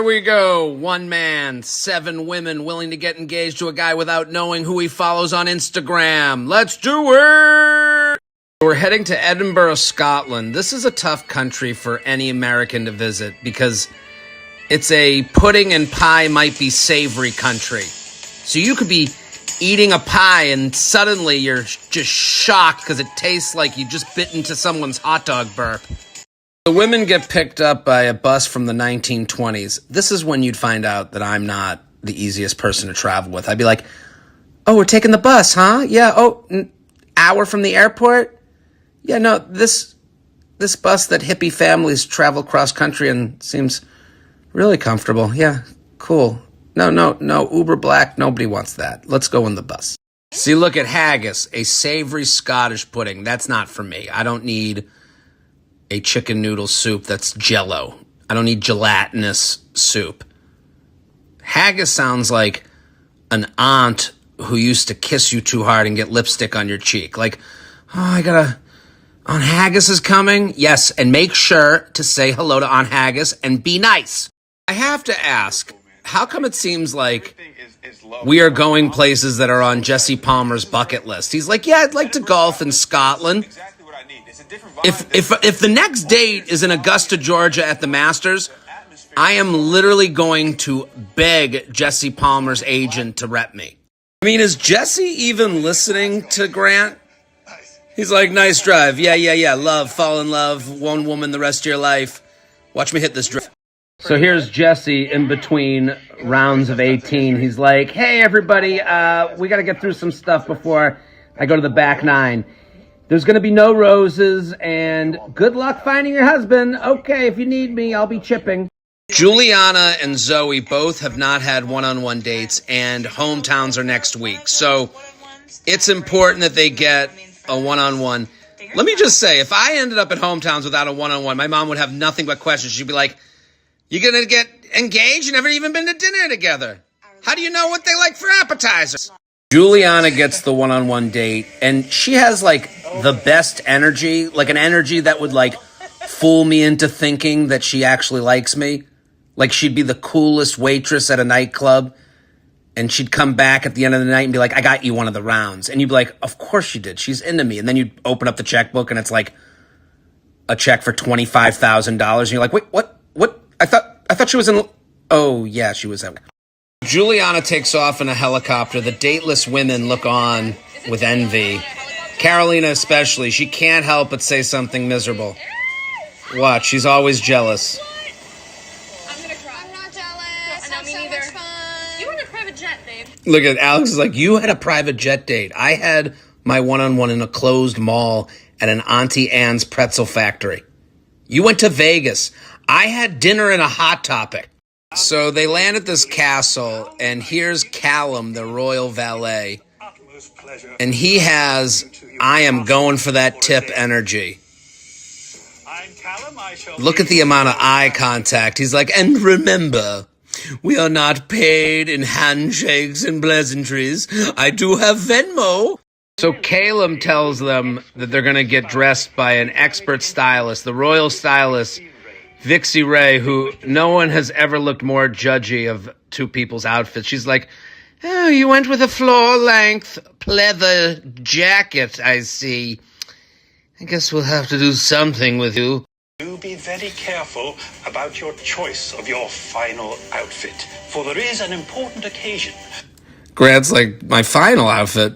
Here we go. One man, 7 women willing to get engaged to a guy without knowing who he follows on Instagram. Let's do it! We're heading to Edinburgh, Scotland. This is a tough country for any American to visit because it's a pudding and pie might be savory country. So you could be eating a pie and suddenly you're just shocked because it tastes like you just bit into someone's hot dog burp. The women get picked up by a bus from the 1920s. This is when you'd find out that I'm not the easiest person to travel with. I'd be like, oh, we're taking the bus, huh? Yeah, hour from the airport? Yeah, no, this bus that hippie families travel cross country and seems really comfortable. Yeah, cool. No, Uber Black, nobody wants that. Let's go in the bus. See, look at haggis, a savory Scottish pudding. That's not for me. I don't need a chicken noodle soup that's Jell-O. I don't need gelatinous soup. Haggis sounds like an aunt who used to kiss you too hard and get lipstick on your cheek. Like, Aunt Haggis is coming? Yes, and make sure to say hello to Aunt Haggis and be nice. I have to ask, how come it seems like we are going places that are on Jesse Palmer's bucket list? He's like, yeah, I'd like to golf in Scotland. If the next date is in Augusta, Georgia at the Masters, I am literally going to beg Jesse Palmer's agent to rep me. I mean, is Jesse even listening to Grant? He's like, nice drive. Yeah. Love, fall in love, one woman the rest of your life. Watch me hit this drive. So here's Jesse in between rounds of 18. He's like, hey, everybody, we got to get through some stuff before I go to the back 9. There's going to be no roses, and good luck finding your husband. Okay, if you need me, I'll be chipping. Juliana and Zoe both have not had one-on-one dates, and hometowns are next week. So it's important that they get a one-on-one. Let me just say, if I ended up at hometowns without a one-on-one, my mom would have nothing but questions. She'd be like, you going to get engaged? You never even been to dinner together. How do you know what they like for appetizers? Juliana gets the one-on-one date, and she has, like, the best energy, like an energy that would, like, fool me into thinking that she actually likes me. Like, she'd be the coolest waitress at a nightclub, and she'd come back at the end of the night and be like, I got you one of the rounds. And you'd be like, of course she did. She's into me. And then you'd open up the checkbook, and it's, like, a check for $25,000. And you're like, wait, what? I thought she was in... Oh, yeah, she was... Juliana takes off in a helicopter. The dateless women look on with envy. Carolina especially. She can't help but say something miserable. Watch, she's always jealous. I'm gonna cry. I'm not jealous. No, me neither. You had a private jet, babe. Look at Alex is like, you had a private jet date. I had my one-on-one in a closed mall at an Auntie Anne's pretzel factory. You went to Vegas. I had dinner in a Hot Topic. So they land at this castle, and here's Callum, the royal valet. And he has, I am going for that tip energy. Look at the amount of eye contact. He's like, and remember, we are not paid in handshakes and pleasantries. I do have Venmo. So Callum tells them that they're going to get dressed by an expert stylist, the royal stylist, Vixie Ray, who no one has ever looked more judgy of two people's outfits. She's like, oh, you went with a floor-length pleather jacket, I see. I guess we'll have to do something with you. Do be very careful about your choice of your final outfit, for there is an important occasion. Grant's like, my final outfit?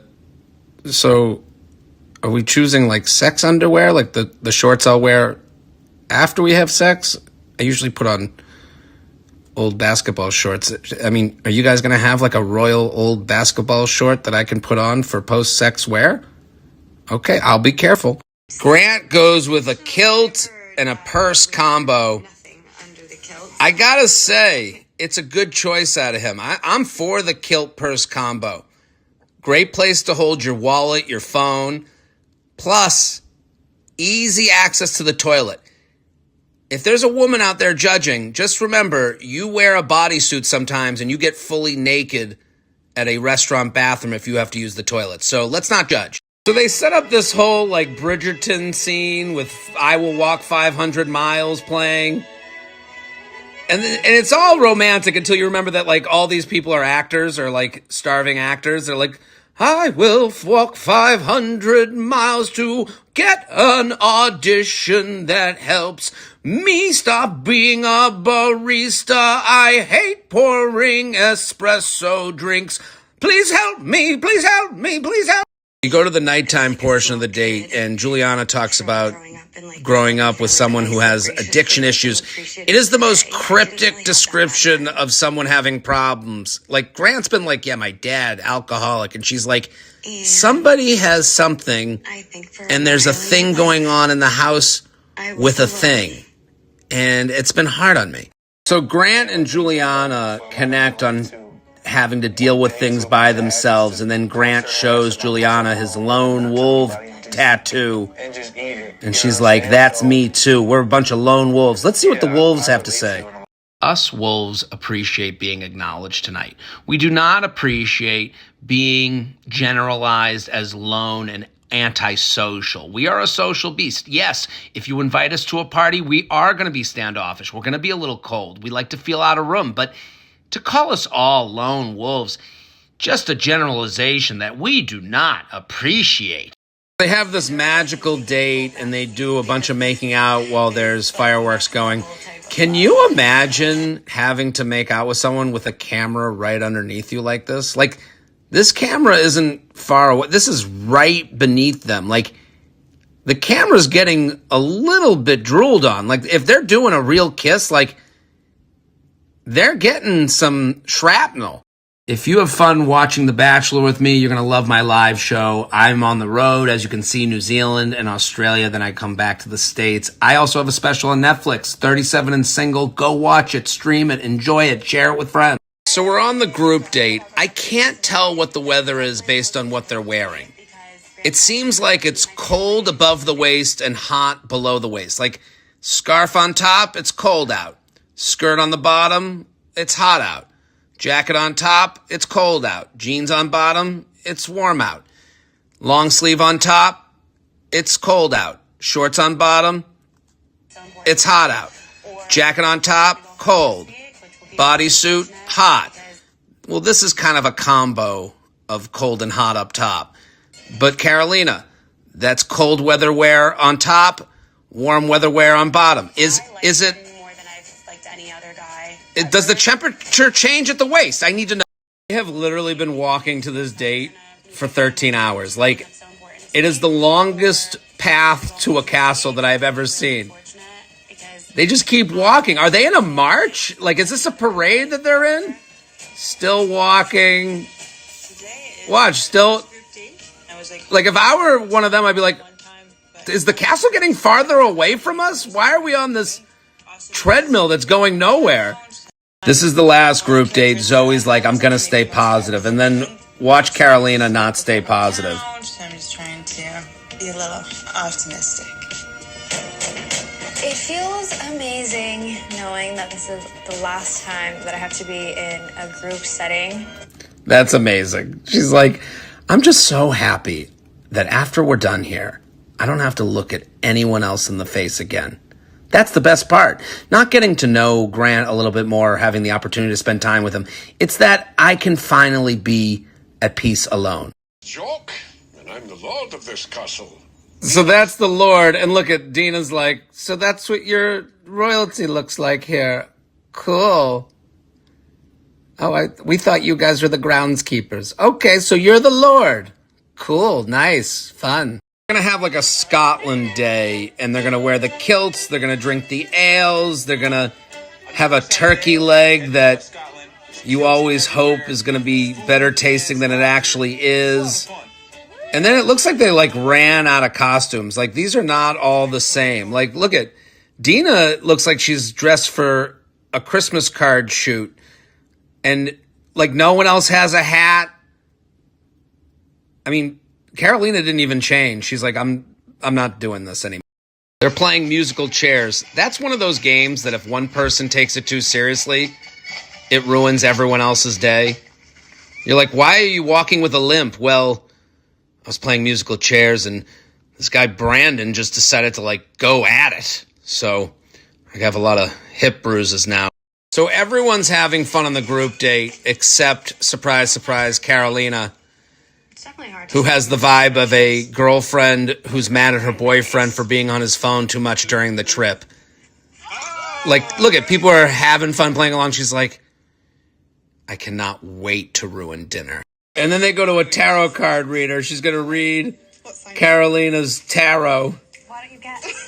So, are we choosing, like, sex underwear? Like the shorts I'll wear after we have sex? I usually put on old basketball shorts. I mean, are you guys going to have like a royal old basketball short that I can put on for post-sex wear? Okay, I'll be careful. Grant goes with a kilt and a purse combo. I gotta say, it's a good choice out of him. I'm for the kilt purse combo. Great place to hold your wallet, your phone. Plus, easy access to the toilet. If there's a woman out there judging, just remember, you wear a bodysuit sometimes and you get fully naked at a restaurant bathroom if you have to use the toilet. So let's not judge. So they set up this whole like Bridgerton scene with I Will Walk 500 Miles playing. And it's all romantic until you remember that, like, all these people are actors or, like, starving actors. They're like, I will walk 500 miles to get an audition that helps me stop being a barista. I hate pouring espresso drinks. Please help me, please help me, please help. You go to the nighttime portion of the date, and Juliana talks about growing up with someone who has addiction issues. It is the most cryptic description of someone having problems. Like, Grant's been like, yeah, my dad, alcoholic. And she's like, somebody has something, and there's a thing going on in the house with a thing. And it's been hard on me. So Grant and Juliana connect on having to deal with things by themselves, and then Grant shows Juliana his lone wolf tattoo, and she's like, that's me too. We're a bunch of lone wolves. Let's see what the wolves have to say. Us wolves appreciate being acknowledged tonight. We do not appreciate being generalized as lone and antisocial. We are a social beast. Yes, if you invite us to a party, we are going to be standoffish. We're going to be a little cold. We like to feel out of room, but to call us all lone wolves, just a generalization that we do not appreciate. They have this magical date, and they do a bunch of making out while there's fireworks going. Can you imagine having to make out with someone with a camera right underneath you like this? Like, this camera isn't far away. This is right beneath them. Like, the camera's getting a little bit drooled on. Like, if they're doing a real kiss, like, they're getting some shrapnel. If you have fun watching The Bachelor with me, you're going to love my live show. I'm on the road, as you can see, New Zealand and Australia. Then I come back to the States. I also have a special on Netflix, 37 and Single. Go watch it, stream it, enjoy it, share it with friends. So we're on the group date. I can't tell what the weather is based on what they're wearing. It seems like it's cold above the waist and hot below the waist. Like, scarf on top, it's cold out. Skirt on the bottom, it's hot out. Jacket on top, it's cold out. Jeans on bottom, it's warm out. Long sleeve on top, it's cold out. Shorts on bottom, it's hot out. Jacket on top, cold. Bodysuit, hot. Well, this is kind of a combo of cold and hot up top. But Carolina, that's cold weather wear on top, warm weather wear on bottom. Is it? Does the temperature change at the waist? I need to know. I have literally been walking to this date for 13 hours. Like, it is the longest path to a castle that I've ever seen. They just keep walking. Are they in a march? Like, is this a parade that they're in? Still walking. Watch, still. Like, if I were one of them, I'd be like, is the castle getting farther away from us? Why are we on this treadmill that's going nowhere? This is the last group date. Zoe's like, I'm going to stay positive. And then watch Carolina not stay positive. I'm just trying to be a little optimistic. It feels amazing knowing that this is the last time that I have to be in a group setting. That's amazing. She's like, I'm just so happy that after we're done here, I don't have to look at anyone else in the face again. That's the best part. Not getting to know Grant a little bit more, having the opportunity to spend time with him. It's that I can finally be at peace alone. Jock, and I'm the lord of this castle. So that's the Lord. And look at Dina's like, so that's what your royalty looks like here. Cool. Oh, we thought you guys were the groundskeepers. Okay, so you're the Lord. Cool, nice, fun. They're going to have like a Scotland day, and they're going to wear the kilts, they're going to drink the ales, they're going to have a turkey leg that you always hope is going to be better tasting than it actually is. And then it looks like they like ran out of costumes. Like, these are not all the same. Like, look at Dina, looks like she's dressed for a Christmas card shoot, and like no one else has a hat. I mean, Carolina didn't even change. She's like, I'm not doing this anymore. They're playing musical chairs. That's one of those games that if one person takes it too seriously, it ruins everyone else's day. You're like, why are you walking with a limp? Well, I was playing musical chairs, and this guy Brandon just decided to like go at it. So I have a lot of hip bruises now. So everyone's having fun on the group date except, surprise, surprise, Carolina, It's definitely hard. who has the vibe of a girlfriend who's mad at her boyfriend for being on his phone too much during the trip. Like, look at people are having fun playing along. She's like, I cannot wait to ruin dinner. And then they go to a tarot card reader. She's going to read Carolina's tarot. Why don't you guess?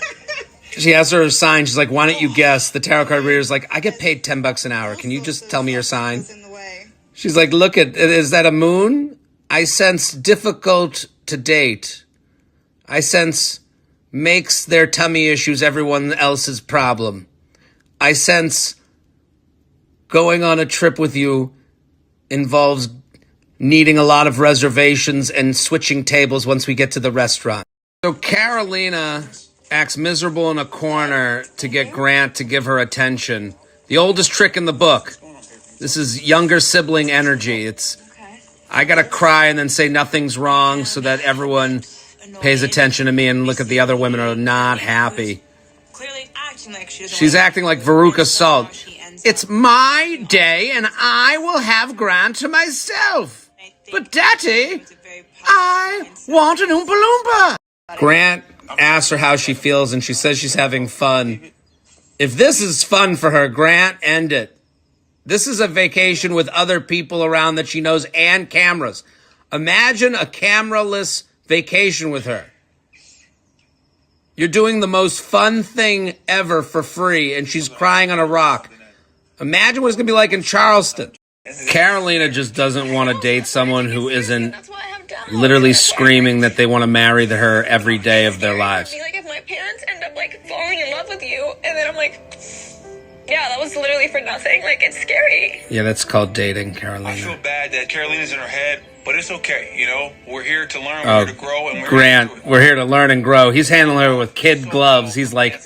She asks her sign. She's like, why don't you guess? The tarot card reader's like, I get paid $10 an hour. Can you just tell me your sign? She's like, look at, is that a moon? I sense difficult to date. I sense makes their tummy issues everyone else's problem. I sense going on a trip with you involves needing a lot of reservations and switching tables once we get to the restaurant. So Carolina acts miserable in a corner to get Grant to give her attention. The oldest trick in the book. This is younger sibling energy. It's, I gotta cry and then say nothing's wrong so that everyone pays attention to me and look at the other women who are not happy. She's acting like Veruca Salt. It's my day and I will have Grant to myself. But Daddy, I want an Oompa Loompa. Grant asks her how she feels and she says she's having fun. If this is fun for her, Grant, end it. This is a vacation with other people around that she knows and cameras. Imagine a camera-less vacation with her. You're doing the most fun thing ever for free, and she's crying on a rock. Imagine what it's going to be like in Charleston. Carolina just doesn't want to date someone who isn't literally screaming that they want to marry her every day of their lives. Like, if my parents end up, like, falling in love with you, and then I'm like, yeah, that was literally for nothing. Like, it's scary. Yeah, that's called dating, Carolina. I feel bad that Carolina's in her head, but it's okay, you know? We're here to learn, we're here to grow, and Grant, we're here to learn and grow. He's handling her with kid gloves. He's like,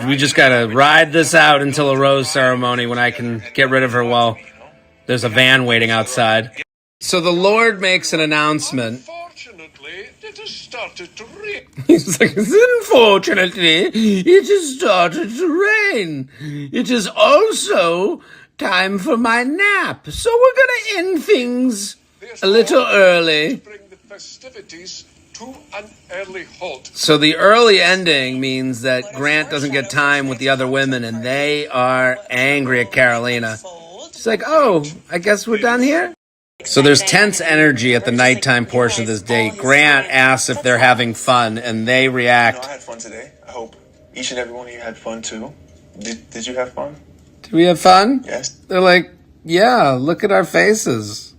we just gotta ride this out until a rose ceremony when I can get rid of her while there's a van waiting outside. So the Lord makes an announcement. Unfortunately, it has started to rain. He's like, unfortunately, it has started to rain. It is also time for my nap. So we're gonna end things a little early. Bring the festivities to an early halt. So the early ending means that Grant doesn't get time with the other women, and they are angry at Carolina. She's like, oh, I guess we're done here? So there's tense energy at the nighttime portion of this date. Grant asks if they're having fun, and they react. I had fun today. I hope each and every one of you had fun too. Did you have fun? Did we have fun? Yes. They're like, yeah, look at our faces.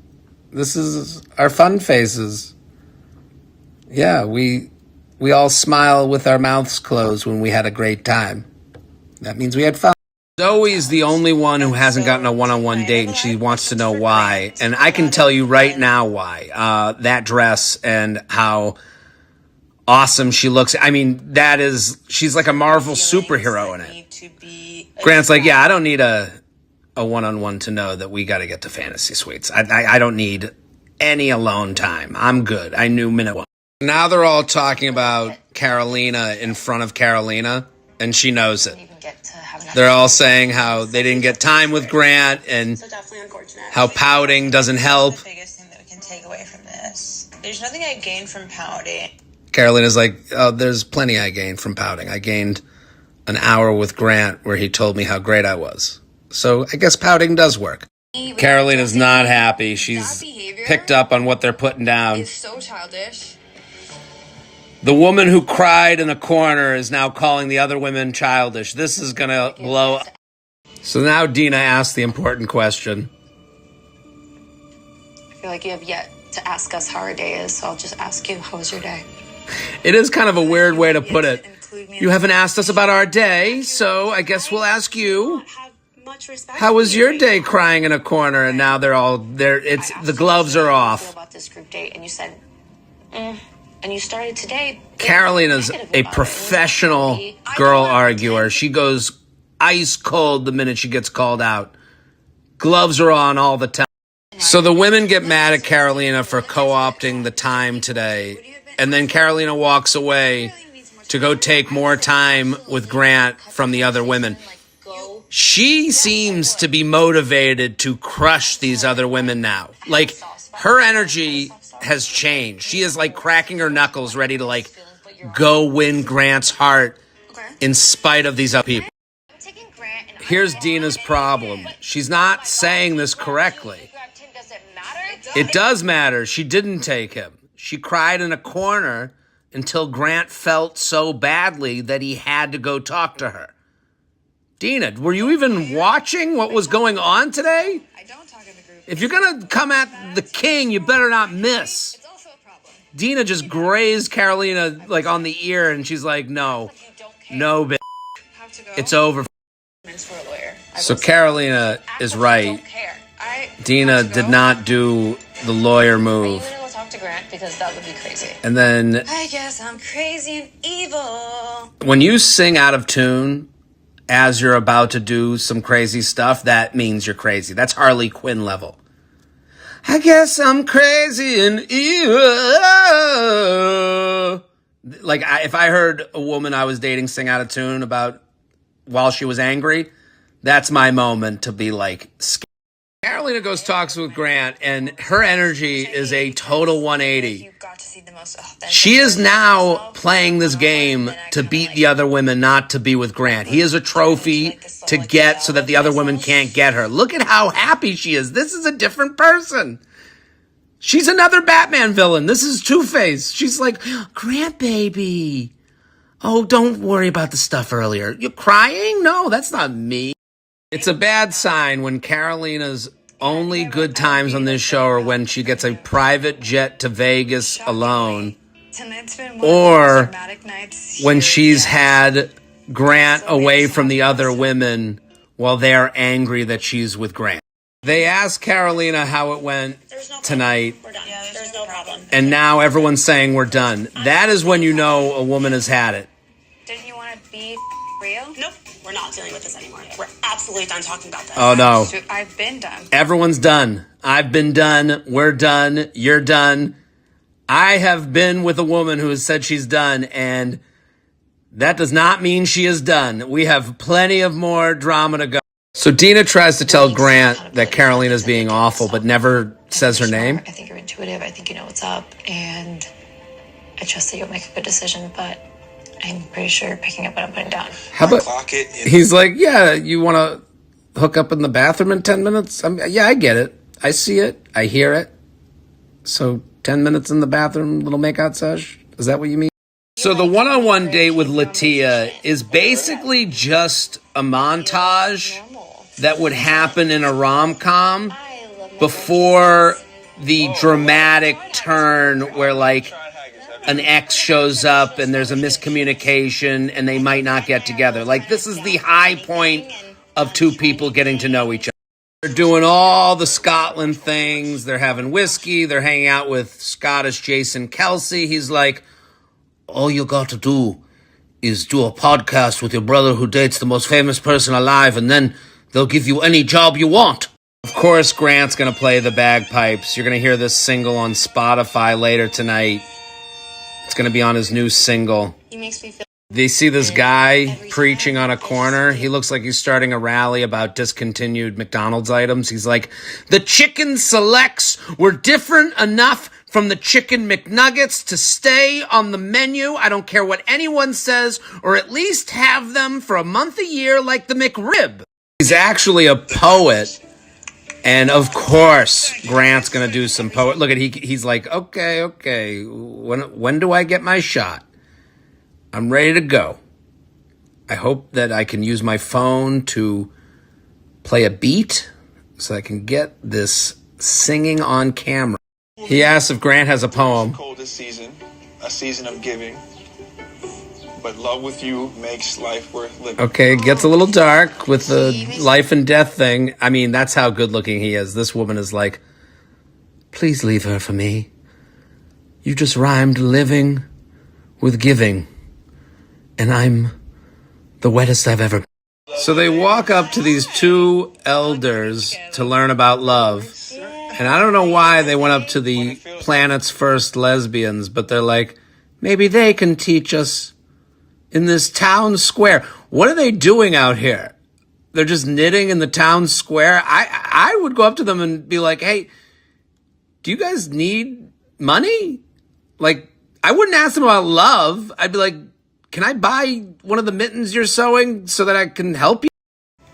This is our fun faces. Yeah, we all smile with our mouths closed when we had a great time. That means we had fun. Zoe's the only one who hasn't gotten a one-on-one date, and she wants to know why. And I can tell you right now why. That dress and how awesome she looks. I mean, she's like a Marvel superhero in it. Grant's like, yeah, I don't need a one-on-one to know that we got to get to Fantasy Suites. I don't need any alone time. I'm good. I knew minute one. Now they're all talking about Carolina in front of Carolina, and she knows it. They're all saying how they didn't get time with Grant and how pouting doesn't help. The biggest thing that we can take away from this. There's nothing I gained from pouting. Carolina's like, oh, there's plenty I gained from pouting. I gained an hour with Grant where he told me how great I was. So I guess pouting does work. Carolina's not happy. She's picked up on what they're putting down. It's so childish. The woman who cried in the corner is now calling the other women childish. This is going to blow up. So now Dina asks the important question. I feel like you have yet to ask us how our day is, so I'll just ask you, how was your day? It is kind of a weird way to put it. You haven't asked us about our day, so I guess we'll ask you. How was your day crying in a corner? And now they're all there. It's the gloves are off. About this group date, and you said, and you started today. Carolina's a professional girl arguer. She goes ice cold the minute she gets called out. Gloves are on all the time. So the women get mad at Carolina for co-opting the time today. And then Carolina walks away to go take more time with Grant from the other women. She seems to be motivated to crush these other women now. Like, her energy has changed. She is like cracking her knuckles, ready to like go win Grant's heart in spite of these other people. Here's Dina's problem. She's not saying this correctly. It does matter. She didn't take him. She cried in a corner until Grant felt so badly that he had to go talk to her. Dina, were you even watching what was going on today? I don't talk in the group. If you're going to come at the king, you better not miss. It's also a problem. Dina just grazed Carolina like on the ear, and she's like, no, bitch. Have to go. It's over. For a lawyer. So Carolina is right. Dina did not do the lawyer move. Are you gonna go talk to Grant? Because that would be crazy. And then I guess I'm crazy and evil. when you sing out of tune as you're about to do some crazy stuff, that means you're crazy. That's Harley Quinn level. I guess I'm crazy and evil. Like, if I heard a woman I was dating sing out of tune about while she was angry, that's my moment to be like, scared. Carolina goes talks with Grant, and her energy is a total 180. She is now playing this game to beat the other women, not to be with Grant. He is a trophy to get so that the other women can't get her. Look at how happy she is. This is a different person. She's another Batman villain. This is Two-Face. She's like, Grant, baby. Oh, don't worry about the stuff earlier. You're crying? No, that's not me. It's a bad sign when Carolina's only good times on this show are when she gets a private jet to Vegas alone, or when she's had Grant away from the other women while they're angry that she's with Grant. They asked Carolina how it went tonight, There's no problem. and now everyone's saying we're done. That is when you know a woman has had it. Didn't you want to be real? Nope, we're not dealing with this anymore. We're absolutely done talking about this. Oh, no. I've been done. Everyone's done. I've been done. We're done. You're done. I have been with a woman who has said she's done, and that does not mean she is done. We have plenty of more drama to go. So Dina tries to tell Grant that Carolina's being awful, but never says her name. I think you're intuitive. I think you know what's up. And I trust that you'll make a good decision, but I'm pretty sure you're picking up what I'm putting down. How about, he's like, yeah, you want to hook up in the bathroom in 10 minutes? Yeah, I get it. I see it. I hear it. So 10 minutes in the bathroom, little makeout sesh? Is that what you mean? So the one-on-one date with Latia is basically just a montage that would happen in a rom-com before the dramatic turn where, like, an ex shows up and there's a miscommunication and they might not get together. Like, this is the high point of two people getting to know each other. They're doing all the Scotland things. They're having whiskey. They're hanging out with Scottish Jason Kelsey. He's like, all you got to do is do a podcast with your brother who dates the most famous person alive, and then they'll give you any job you want. Of course, Grant's going to play the bagpipes. You're going to hear this single on Spotify later tonight. It's going to be on his new single. He makes me feel. They see this guy preaching on a corner. He looks like he's starting a rally about discontinued McDonald's items. He's like, the chicken selects were different enough from the chicken McNuggets to stay on the menu. I don't care what anyone says, or at least have them for a month a year like the McRib. He's actually a poet. And of course, Grant's going to do some poet. Look at he's like, okay. When do I get my shot? I'm ready to go. I hope that I can use my phone to play a beat so I can get this singing on camera. He asks if Grant has a poem. Coldest season, a season of giving, but love with you makes life worth living. Okay, it gets a little dark with the life and death thing. I mean, that's how good looking he is. This woman is like, please leave her for me. You just rhymed living with giving, and I'm the wettest I've ever been. So they walk up to these two elders to learn about love. And I don't know why they went up to the planet's first lesbians, but they're like, maybe they can teach us in this town square. What are they doing out here? They're just knitting in the town square. I would go up to them and be like, hey, do you guys need money? Like, I wouldn't ask them about love. I'd be like, can I buy one of the mittens you're sewing so that I can help you?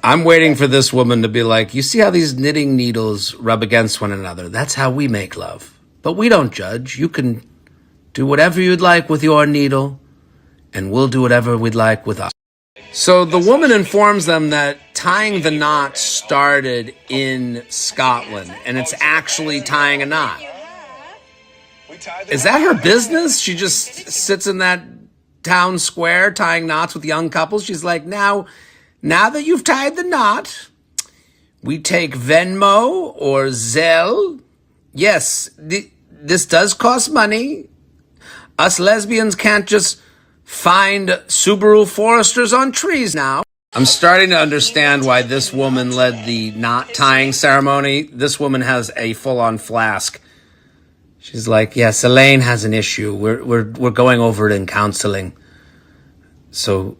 I'm waiting for this woman to be like, you see how these knitting needles rub against one another? That's how we make love. But we don't judge. You can do whatever you'd like with your needle, and we'll do whatever we'd like with us. So the woman informs them that tying the knot started in Scotland, and it's actually tying a knot. Is that her business? She just sits in that town square tying knots with young couples. She's like, now that you've tied the knot, we take Venmo or Zelle. Yes, this does cost money. Us lesbians can't just find Subaru Foresters on trees now. I'm starting to understand why this woman led the knot tying ceremony. This woman has a full-on flask. She's like, yes, Elaine has an issue. We're going over it in counseling. So,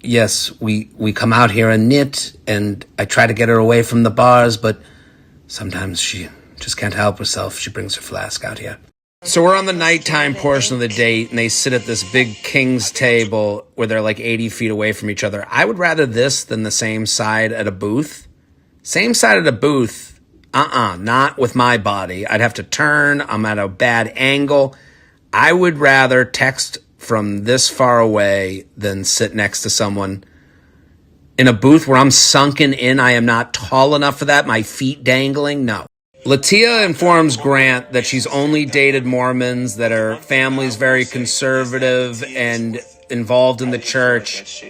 yes, we come out here and knit, and I try to get her away from the bars, but sometimes she just can't help herself. She brings her flask out here. So we're on the nighttime portion of the date, and they sit at this big king's table where they're like 80 feet away from each other. I would rather this than the same side at a booth. Same side at a booth, not with my body. I'd have to turn. I'm at a bad angle. I would rather text from this far away than sit next to someone in a booth where I'm sunken in. I am not tall enough for that. My feet dangling. No. Latia informs Grant that she's only dated Mormons, that her family's very conservative and involved in the church.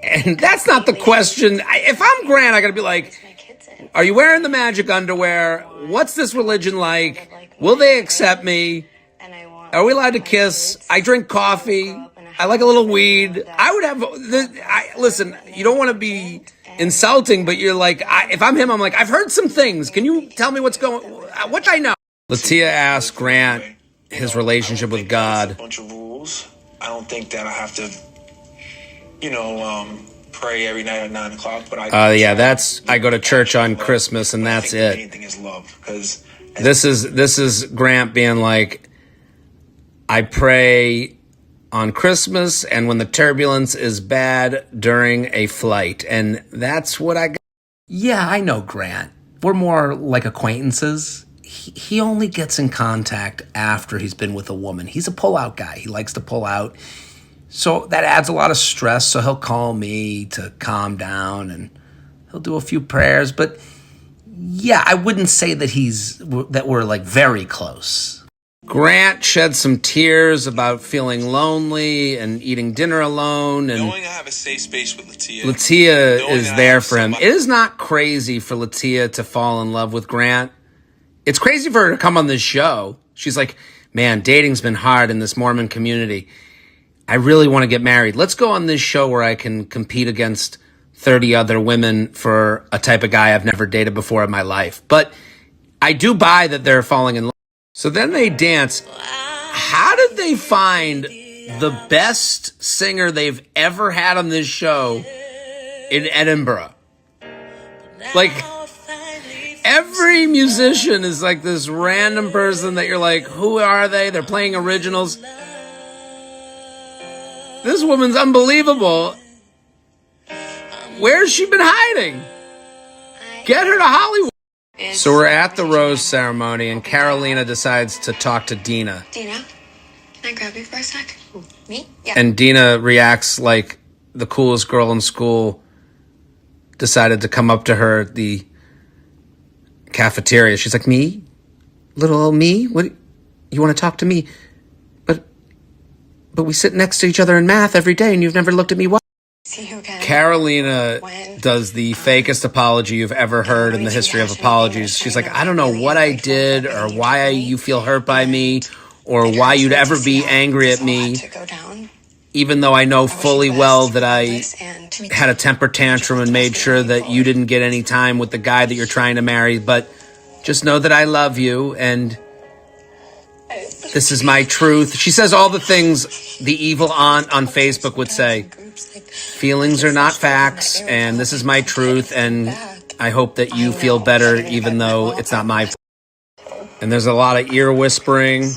And that's not the question. If I'm Grant, I gotta be like, are you wearing the magic underwear? What's this religion like? Will they accept me? Are we allowed to kiss? I drink coffee. I like a little weed. I would have... listen, you don't want to be insulting, but you're like, if I'm him, I'm like, I've heard some things. Can you tell me what I know? Latia asks Grant his relationship with God. A bunch of rules. I don't think that I have to, pray every night at 9 o'clock. But I go to church on Christmas, and that's it. Anything is love, because this is Grant being like, I pray on Christmas and when the turbulence is bad during a flight. And that's what I got. Yeah, I know Grant. We're more like acquaintances. He only gets in contact after he's been with a woman. He's a pull-out guy. He likes to pull out. So that adds a lot of stress. So he'll call me to calm down and he'll do a few prayers. But yeah, I wouldn't say that we're like very close. Grant shed some tears about feeling lonely and eating dinner alone. And knowing I have a safe space with Latia is there for him. It is not crazy for Latia to fall in love with Grant. It's crazy for her to come on this show. She's like, man, dating's been hard in this Mormon community. I really want to get married. Let's go on this show where I can compete against 30 other women for a type of guy I've never dated before in my life. But I do buy that they're falling in love. So then they dance. How did they find the best singer they've ever had on this show in Edinburgh? Like, every musician is like this random person that you're like, who are they? They're playing originals. This woman's unbelievable. Where's she been hiding? Get her to Hollywood. So we're at the rose ceremony, and Carolina decides to talk to Dina. Dina, can I grab you for a sec? Me? Yeah. And Dina reacts like the coolest girl in school decided to come up to her at the cafeteria. She's like, me? Little old me? What? You want to talk to me? But we sit next to each other in math every day, and you've never looked at me once. See you again. Carolina does the fakest apology you've ever heard in the history of apologies. She's like, I don't know what I did or why you feel hurt by me or why you'd ever be angry at me, even though I know fully well that I had a temper tantrum and made sure that you didn't get any time with the guy that you're trying to marry. But just know that I love you, and This is my truth. She says all the things the evil aunt on Facebook would say. Feelings are not facts, and this is my truth, and I hope that you feel better even though it's not my fault. And there's a lot of ear whispering.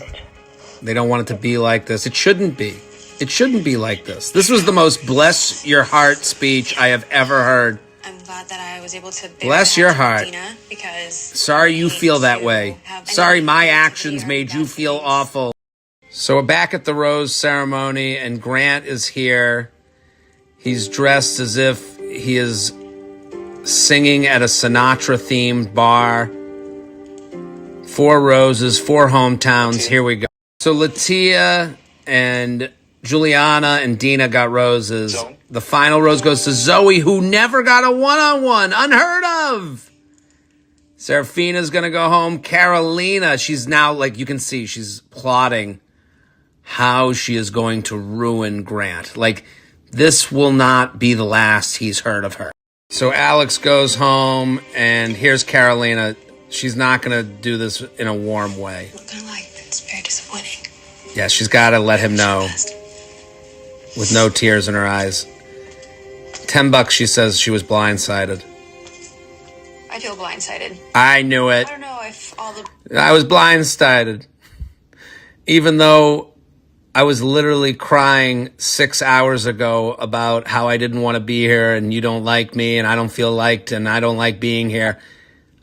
They don't want it to be like this. It shouldn't be. It shouldn't be like this. This was the most bless your heart speech I have ever heard. I'm glad that I was able to bless your heart. Because sorry you feel that way. Sorry my actions made you feel awful. So we're back at the rose ceremony, and Grant is here. He's dressed as if he is singing at a Sinatra-themed bar. 4 roses, 4 hometowns. Here we go. So Latia and Juliana and Dina got roses. The final rose goes to Zoe, who never got a one-on-one. Unheard of. Serafina's going to go home. Carolina, she's now, like you can see, she's plotting how she is going to ruin Grant. Like, this will not be the last he's heard of her. So Alex goes home, and here's Carolina. She's not going to do this in a warm way. I'm not gonna lie, it's very disappointing. Yeah, she's got to let him know with no tears in her eyes. $10, she says she was blindsided. I feel blindsided. I knew it. I don't know if all the... I was blindsided. Even though I was literally crying 6 hours ago about how I didn't want to be here and you don't like me and I don't feel liked and I don't like being here.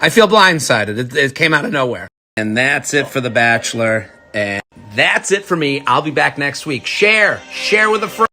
I feel blindsided. It came out of nowhere. And that's it for The Bachelor. And that's it for me. I'll be back next week. Share with a friend.